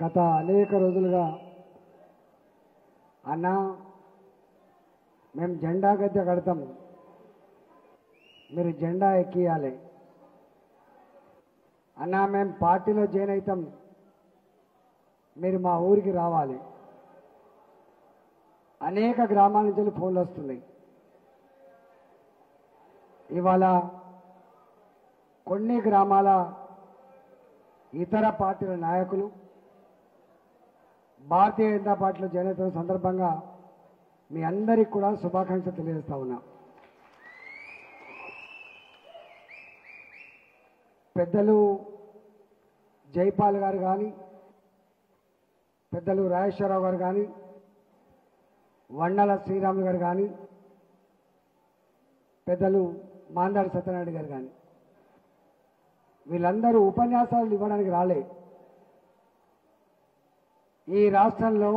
గత అనేక రోజులుగా అన్న మేము జెండా గద్దె కడతాం, మీరు జెండా ఎక్కియాలి అన్న, మేము పార్టీలో జాయిన్ అవుతాం, మీరు మా ఊరికి రావాలి. అనేక గ్రామాల నుంచి ఫోన్లు వస్తున్నాయి. ఇవాళ కొన్ని గ్రామాల ఇతర పార్టీల నాయకులు భారతీయ జనతా పార్టీలో జాయిన్ అవుతున్న సందర్భంగా మీ అందరికీ కూడా శుభాకాంక్షలు తెలియజేస్తా ఉన్నా. పెద్దలు జైపాల్ గారు కానీ, పెద్దలు రాజేశ్వరరావు గారు కానీ, వండల శ్రీరాములు గారు కానీ, పెద్దలు మాందాడి సత్యనారాయణ గారు కానీ, వీళ్ళందరూ ఉపన్యాసాలు ఇవ్వడానికి రాలే. ఈ రాష్ట్రంలో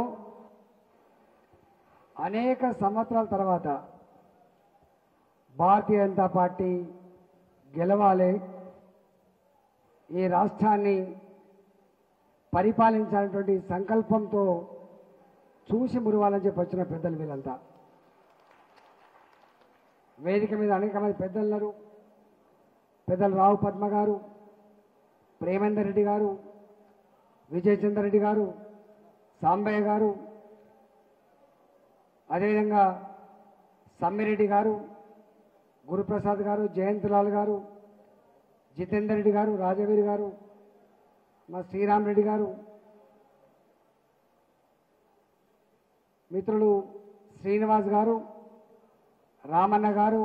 అనేక సంవత్సరాల తర్వాత భారతీయ జనతా పార్టీ గెలవాలి, ఈ రాష్ట్రాన్ని పరిపాలించాలనేటువంటి సంకల్పంతో చూసి మురవాలని చెప్పి వచ్చిన పెద్దలు వీళ్ళంతా. వేదిక మీద అనేక మంది పెద్దలు ఉన్నారు. పెద్దలు రావు పద్మ గారు, ప్రేమేందర్ రెడ్డి గారు, విజయచంద్ర రెడ్డి గారు, సాంబయ్య గారు, అదేవిధంగా సమ్మిరెడ్డి గారు, గురుప్రసాద్ గారు, జయంత్లాల్ గారు, జితేందర్ రెడ్డి గారు, రాజవీర్ గారు, మా శ్రీరామ్ రెడ్డి గారు, మిత్రులు శ్రీనివాస్ గారు, రామన్న గారు,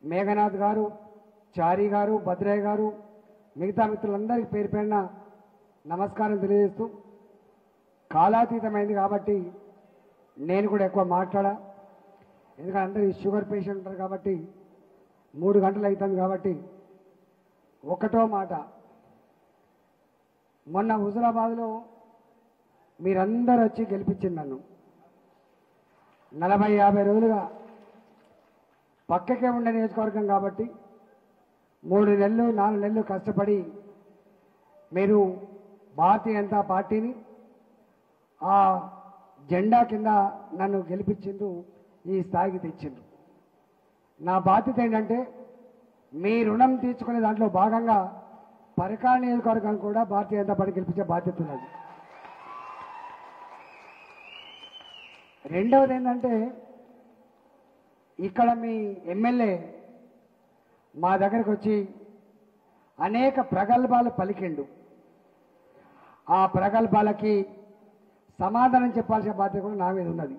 మేఘనాథ్ గారు, చారి గారు, భద్రయ్య గారు, మిగతా మిత్రులందరికీ పేరు పేరున నమస్కారం తెలియజేస్తూ, కాలాతీతమైంది కాబట్టి నేను కూడా ఎక్కువ మాట్లాడా. ఎందుకంటే అందరూ షుగర్ పేషెంట్ ఉంటారు కాబట్టి 3 గంటలు అవుతుంది కాబట్టి ఒకటో మాట. మొన్న హుజరాబాద్లో మీరందరూ వచ్చి గెలిపించింది నన్ను. 40-50 రోజులుగా పక్కకే ఉండే నియోజకవర్గం కాబట్టి 3 నెలలు 4 నెలలు కష్టపడి మీరు భారతీయ జనతా పార్టీని ఆ జెండా కింద నన్ను గెలిపించిండ్రు, ఈ స్థాయికి తెచ్చిండ్రు. నా బాధ్యత ఏంటంటే మీ రుణం తీర్చుకునే దాంట్లో భాగంగా పరకాల నియోజకవర్గం కూడా భారతీయ జనతా పార్టీ గెలిపించే బాధ్యత ఉన్నది. రెండవది ఏంటంటే ఇక్కడ మీ ఎమ్మెల్యే మా దగ్గరకు వచ్చి అనేక ప్రగల్భాలు పలికిండు. ఆ ప్రగల్భాలకి సమాధానం చెప్పాల్సిన బాధ్యత కూడా నా మీద ఉన్నది.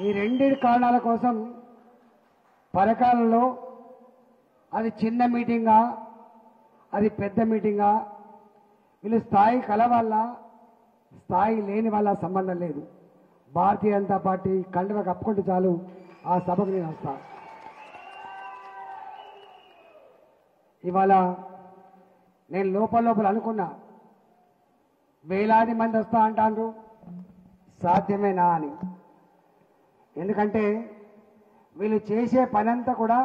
ఈ 2 కారణాల కోసం పరకాలలో అది చిన్న మీటింగా, అది పెద్ద మీటింగా, వీళ్ళు స్థాయి కలవల్ల స్థాయి లేని వాళ్ళ సంబంధం లేదు. భారతీయ జనతా పార్టీ కండువ కప్పుకుంటే చాలు ఆ సభకు నేను వస్తా. ఇవాళ నేను లోపల అనుకున్నా, వేలాది మంది వస్తా అంటారు, సాధ్యమేనా అని. ఎందుకంటే వీళ్ళు చేసే పనంతా కూడా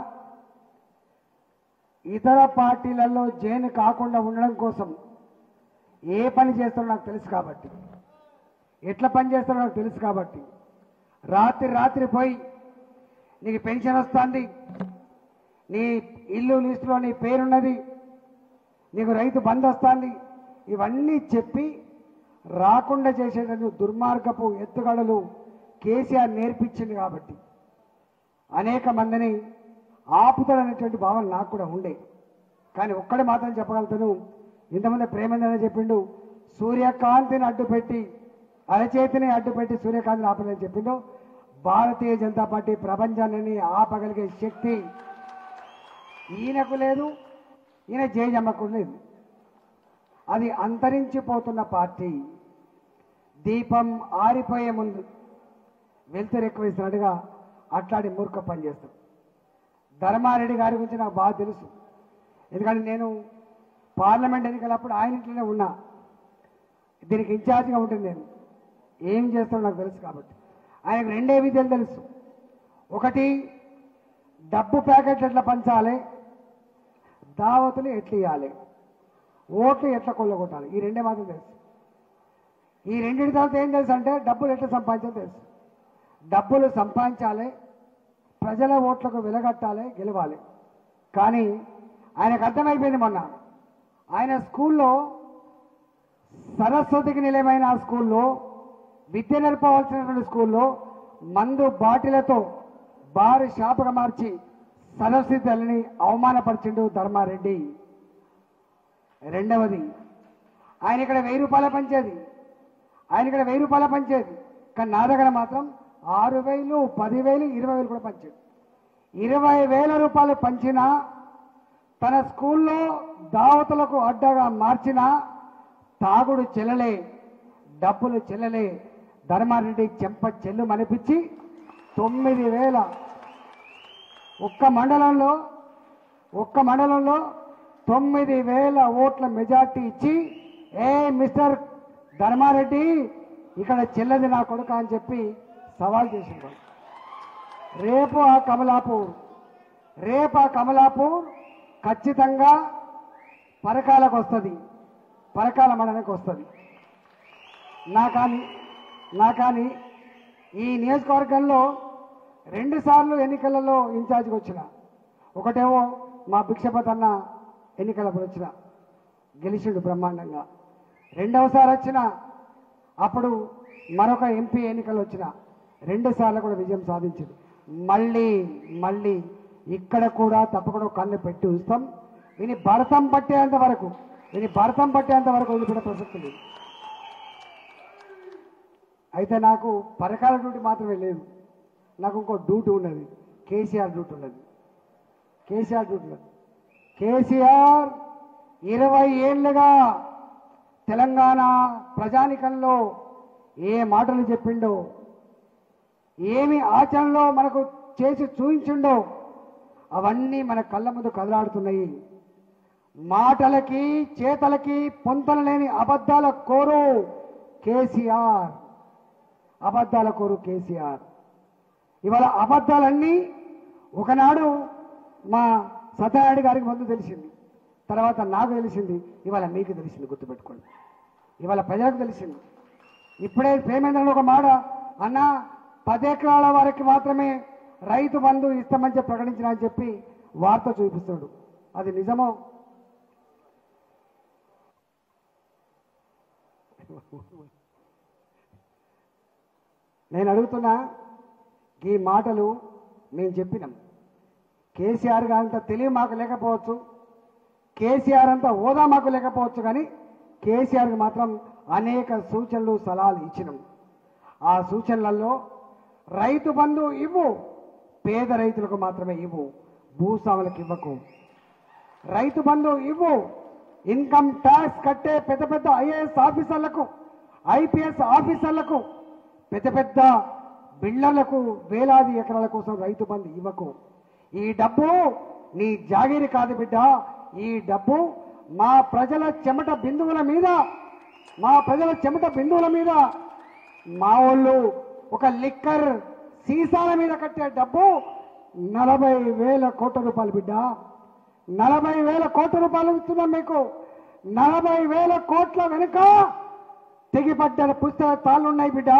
ఇతర పార్టీలలో జైన్ కాకుండా ఉండడం కోసం ఏ పని చేస్తారో నాకు తెలుసు కాబట్టి, ఎట్లా పని చేస్తారో నాకు తెలుసు కాబట్టి, రాత్రి పోయి నీకు పెన్షన్ వస్తుంది, నీ ఇల్లు లిస్టులో నీ పేరున్నది, నీకు రైతు బంధు వస్తుంది, ఇవన్నీ చెప్పి రాకుండా చేసేటప్పుడు దుర్మార్గపు ఎత్తుగడలు కేసీఆర్ నేర్పించింది కాబట్టి అనేక మందిని ఆపుతాడనేటువంటి భావన నాకు కూడా ఉండే. కానీ ఒక్కడే మాత్రం చెప్పగలుగుతాను, ఇంతమంది ప్రేమేంద్ర చెప్పిండు, సూర్యకాంతిని అడ్డుపెట్టి అరచేతిని అడ్డుపెట్టి సూర్యకాంతిని ఆపలేని చెప్పిండు. భారతీయ జనతా పార్టీ ప్రపంచాన్ని ఆపగలిగే శక్తి ఈయనకు లేదు, ఈయన జయజమ్మకు లేదు. అది అంతరించిపోతున్న పార్టీ. దీపం ఆరిపోయే ముందు వెలుతురు ఎక్కువేసినట్టుగా అట్లాంటి మూర్ఖ పని చేస్తాం. ధర్మారెడ్డి గారి గురించి నాకు బాగా తెలుసు. ఎందుకంటే నేను పార్లమెంట్ ఎన్నికలప్పుడు ఆయన ఇంట్లోనే ఉన్నా, దీనికి ఇన్ఛార్జిగా ఉంటుంది. నేను ఏం చేస్తానో నాకు తెలుసు కాబట్టి ఆయనకు 2 విద్యలు తెలుసు. ఒకటి, డబ్బు ప్యాకెట్లు ఎట్లా పంచాలి, దావతులు ఎట్లా ఇవ్వాలి. ఓట్లు ఎట్లా కొల్లగొట్టాలి, ఈ రెండే మాత్రం తెలుసు. ఈ రెండింటి తర్వాత ఏం తెలుసు అంటే డబ్బులు ఎట్లా సంపాదించాలో తెలుసు. డబ్బులు సంపాదించాలి, ప్రజల ఓట్లకు వెలగట్టాలి, గెలవాలి. కానీ ఆయనకు అర్థమైపోయింది. మొన్న ఆయన స్కూల్లో, సరస్వతికి నిలయమైన ఆ స్కూల్లో, విద్య నేర్పవలసినటువంటి స్కూల్లో మందు బాటిలతో బారు షాపుగా మార్చి సరస్వతి తల్లిని అవమానపరిచిండు ధర్మారెడ్డి. రెండవది, ఆయన ఇక్కడ 1000 రూపాయలు పంచేది, కానీ నా దగ్గర మాత్రం 6000, 10,000, 20,000 కూడా పంచాడు. 20,000 రూపాయలు పంచినా, తన స్కూల్లో దావతులకు అడ్డగా మార్చిన తాగుడు చెల్లలే, డబ్బులు చెల్లలే. ధర్మారెడ్డి చెంప చెల్లు మనిపించి 9,000 ఒక్క మండలంలో 9,000 ఓట్ల మెజార్టీ ఇచ్చి, ఏ మిస్టర్ ధర్మారెడ్డి ఇక్కడ చెల్లది నా కొడుక అని చెప్పి సవాల్ చేసింది. రేపు ఆ కమలాపూర్ ఖచ్చితంగా పరకాలకు వస్తుంది, పరకాల మండలానికి వస్తుంది. నా కానీ ఈ నియోజకవర్గంలో 2 సార్లు ఎన్నికలలో ఇన్ఛార్జ్కి వచ్చిన. ఒకటేమో మా భిక్షపతి అన్న ఎన్నికలప్పుడు వచ్చిన, గెలిచిండు బ్రహ్మాండంగా. రెండవసారి వచ్చిన, అప్పుడు మరొక ఎంపీ ఎన్నికలు వచ్చిన, 2 సార్లు కూడా విజయం సాధించింది. మళ్ళీ ఇక్కడ కూడా తప్పకుండా కన్ను పెట్టి ఉంచుతాం. ఈయన భరతం పట్టేంత వరకు వదిలిపెట్టే ప్రసక్తి లేదు. అయితే నాకు పరకాల డ్యూటీ మాత్రమే లేదు, నాకు ఇంకో డ్యూటీ ఉన్నది, కేసీఆర్ డ్యూటీ ఉన్నది. కేసీఆర్ 20 ఏళ్లుగా తెలంగాణ ప్రజానికంలో ఏ మాటలు చెప్పిండో, ఏమి ఆచరణలో మనకు చేసి చూపించిండో అవన్నీ మన కళ్ళ ముందు కదలాడుతున్నాయి. మాటలకి చేతలకి పొంతన లేని అబద్ధాల కోరు కేసీఆర్. ఇవాళ అబద్ధాలన్నీ ఒకనాడు మా సత్యనారాయణ గారికి ముందు తెలిసింది, తర్వాత నాకు తెలిసింది, ఇవాళ మీకు తెలిసింది. గుర్తుపెట్టుకోండి, ఇవాళ ప్రజలకు తెలిసింది. ఇప్పుడే ప్రేమేంద్రని ఒక మాట అన్న, 10 ఎకరాల వరకు మాత్రమే రైతు బంధు ఇస్తామని చెప్పి ప్రకటించిన అని చెప్పి వార్త చూపిస్తాడు. అది నిజమో? నేను అడుగుతున్నా, ఈ మాటలు మేము చెప్పినాం. కేసీఆర్ గారంత తెలివి మాకు లేకపోవచ్చు, కేసీఆర్ అంత హోదా మాకు లేకపోవచ్చు, కానీ కేసీఆర్కి మాత్రం అనేక సూచనలు సలహాలు ఇచ్చినాం. ఆ సూచనలలో రైతు బంధు ఇవ్వు, పేద రైతులకు మాత్రమే ఇవ్వు, భూస్వాములకు ఇవ్వకు. రైతు బంధు ఇవ్వు, ఇన్కమ్ ట్యాక్స్ కట్టే పెద్ద పెద్ద ఐఏఎస్ ఆఫీసర్లకు, ఐపీఎస్ ఆఫీసర్లకు, పెద్ద బిల్డర్లకు వేలాది ఎకరాల కోసం రైతు బంధు ఇవ్వకు. ఈ డబ్బు నీ జాగీరి కాదు బిడ్డ, ఈ డబ్బు మా ప్రజల చెమట బిందువుల మీద మా వాళ్ళు ఒక లిక్కర్ సీసాల మీద కట్టే డబ్బు 40,000 కోట్ల రూపాయలు బిడ్డ. 40,000 కోట్ల రూపాయలు ఇస్తున్నాం మీకు. 40,000 కోట్ల వెనుక తెగిపడ్డ పుస్తక తాళ్ళున్నాయి బిడ్డ.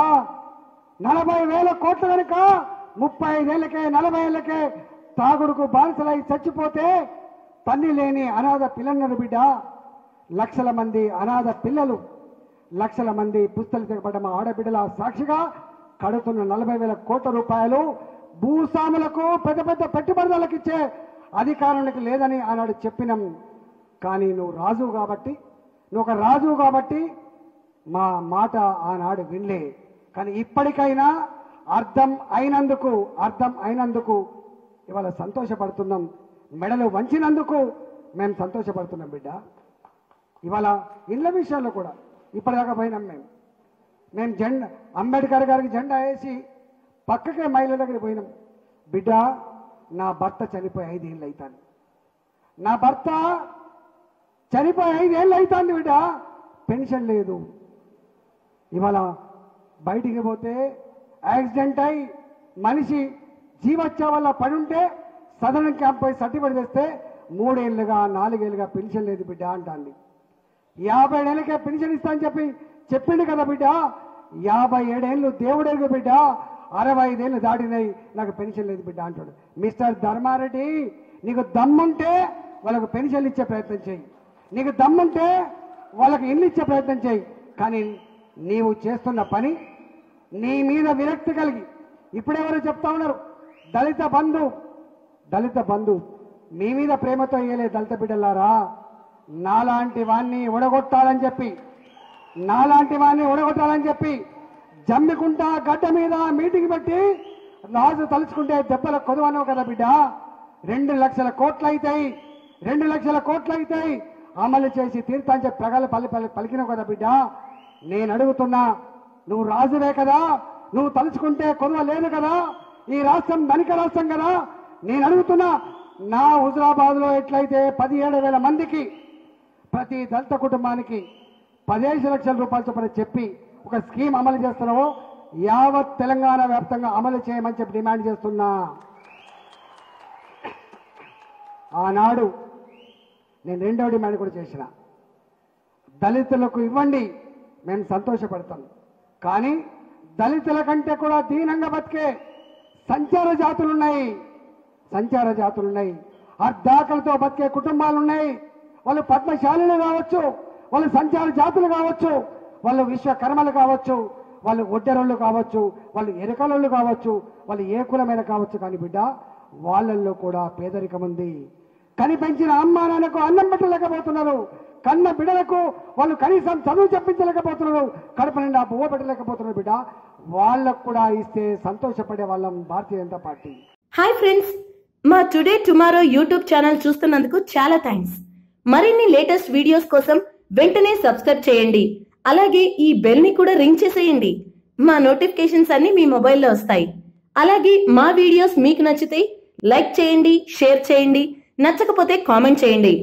40,000 కోట్ల వెనుక 35 ఏళ్లకే 40 ఏళ్లకే తాగుడుకు బానిసలై చచ్చిపోతే తల్లి లేని అనాథ పిల్లలను బిడ్డ. లక్షల మంది అనాథ పిల్లలు, లక్షల మంది పుస్తలు తెగబడ్డ మా ఆడబిడ్డల సాక్షిగా కడుతున్న 40,000 కోట్ల రూపాయలు భూస్వాములకు పెద్ద పెద్ద పెట్టుబడులకు ఇచ్చే అధికారానికి లేదని ఆనాడు చెప్పినాం. కానీ నువ్వు ఒక రాజు కాబట్టి మా మాట ఆనాడు వినలే. కానీ ఇప్పటికైనా అర్థం అయినందుకు ఇవాళ సంతోషపడుతున్నాం. మెడలు వంచినందుకు మేము సంతోషపడుతున్నాం బిడ్డ. ఇవాళ ఇళ్ల విషయాల్లో కూడా ఇప్పటిదాకా పోయినాం. మేము జెండా, అంబేద్కర్ గారికి జెండా వేసి పక్కకే మహిళల దగ్గర పోయినాం. బిడ్డ, నా భర్త చనిపోయి 5 ఏళ్ళు అవుతాను. బిడ్డ, పెన్షన్ లేదు. ఇవాళ బయటికి పోతే యాక్సిడెంట్ అయి మనిషి జీవోత్సవ వల్ల పడుంటే సదరన్ క్యాంప్ పోయి సర్టిఫికేట్ తెస్తే 3 ఏళ్ళుగా 4 ఏళ్ళుగా పెన్షన్ లేదు బిడ్డ అంటాంది. 57 ఏళ్ళకే పెన్షన్ ఇస్తా అని చెప్పిండు కదా బిడ్డ. 57 ఏళ్ళు దేవుడెరుగు బిడ్డ, 65 ఏళ్ళు దాటినాయి, నాకు పెన్షన్ లేదు బిడ్డ అంటాడు. మిస్టర్ ధర్మారెడ్డి, నీకు దమ్ముంటే వాళ్ళకు పెన్షన్లు ఇచ్చే ప్రయత్నం చేయి, నీకు దమ్ముంటే వాళ్ళకి ఇల్లు ఇచ్చే ప్రయత్నం చేయి. కానీ నీవు చేస్తున్న పని, నీ మీద విరక్తి కలిగి ఇప్పుడెవరో చెప్తా ఉన్నారు దళిత బంధు మీ మీద ప్రేమతో వేయలే దళిత బిడ్డలారా. నాలాంటి వాణ్ణి ఓడగొట్టాలని చెప్పి జమ్మికుంట గడ్డ మీద మీటింగ్ పెట్టి రాజు తలుచుకుంటే దెబ్బల కొదవనవు కదా బిడ్డ. 2 లక్షల కోట్లు అవుతాయి, 2 లక్షల కోట్లు అవుతాయి, అమలు చేసి తీర్థాన్ని చెప్పి ప్రగలు పలికినావు కదా బిడ్డ. నేను అడుగుతున్నా, నువ్వు రాజువే కదా, నువ్వు తలుచుకుంటే కొదవ లేదు కదా, ఈ రాష్ట్రం ధనిక రాష్ట్రం కదా. నేను అడుగుతున్నా, నా హుజరాబాద్ లో ఎట్లయితే 17,000 మందికి ప్రతి దళిత కుటుంబానికి 15 లక్షల రూపాయల చొప్పున చెప్పి ఒక స్కీమ్ అమలు చేస్తున్నావో యావత్ తెలంగాణ వ్యాప్తంగా అమలు చేయమని చెప్పి డిమాండ్ చేస్తున్నా. ఆనాడు నేను 2వ డిమాండ్ కూడా చేసిన, దళితులకు ఇవ్వండి, మేము సంతోషపడతాం. కానీ దళితుల కంటే కూడా దీనంగా బతికే సంచార జాతులున్నాయి, అర్ధాకలతో బతికే కుటుంబాలున్నాయి. వాళ్ళు పద్మశాలులు కావచ్చు, వాళ్ళు సంచార జాతులు కావచ్చు, వాళ్ళు విశ్వకర్మలు కావచ్చు, వాళ్ళు ఒడ్డెరోళ్ళు కావచ్చు, వాళ్ళు ఎరకలోళ్ళు కావచ్చు, వాళ్ళు ఏ కులమైన కావచ్చు. కానీ బిడ్డ, వాళ్ళల్లో కూడా పేదరికం ఉంది. కని పెంచిన అమ్మా నాన్నకు అన్నం పెట్టలేకపోతున్నారు, కన్న బిడ్డలకు వాళ్ళు కనీసం చదువు చెప్పించలేకపోతున్నారు, కడుపు నిండా పువ్వు పెట్టలేకపోతున్నారు. బిడ్డ, వాళ్ళకు కూడా ఇస్తే సంతోషపడే వాళ్ళం Bharatiya Janata party. Hi friends, మా టుడే టుమారో యూట్యూబ్ ఛానల్ చూస్తున్నందుకు చాలా థ్యాంక్స్. మరిన్ని లేటెస్ట్ వీడియోస్ కోసం వెంటనే సబ్స్క్రైబ్ చేయండి. అలాగే ఈ బెల్ ని కూడా రింగ్ చేసేయండి. మా నోటిఫికేషన్స్ అన్ని మీ మొబైల్లో వస్తాయి. అలాగే మా వీడియోస్ మీకు నచ్చితే లైక్ చేయండి, షేర్ చేయండి, నచ్చకపోతే కామెంట్ చేయండి.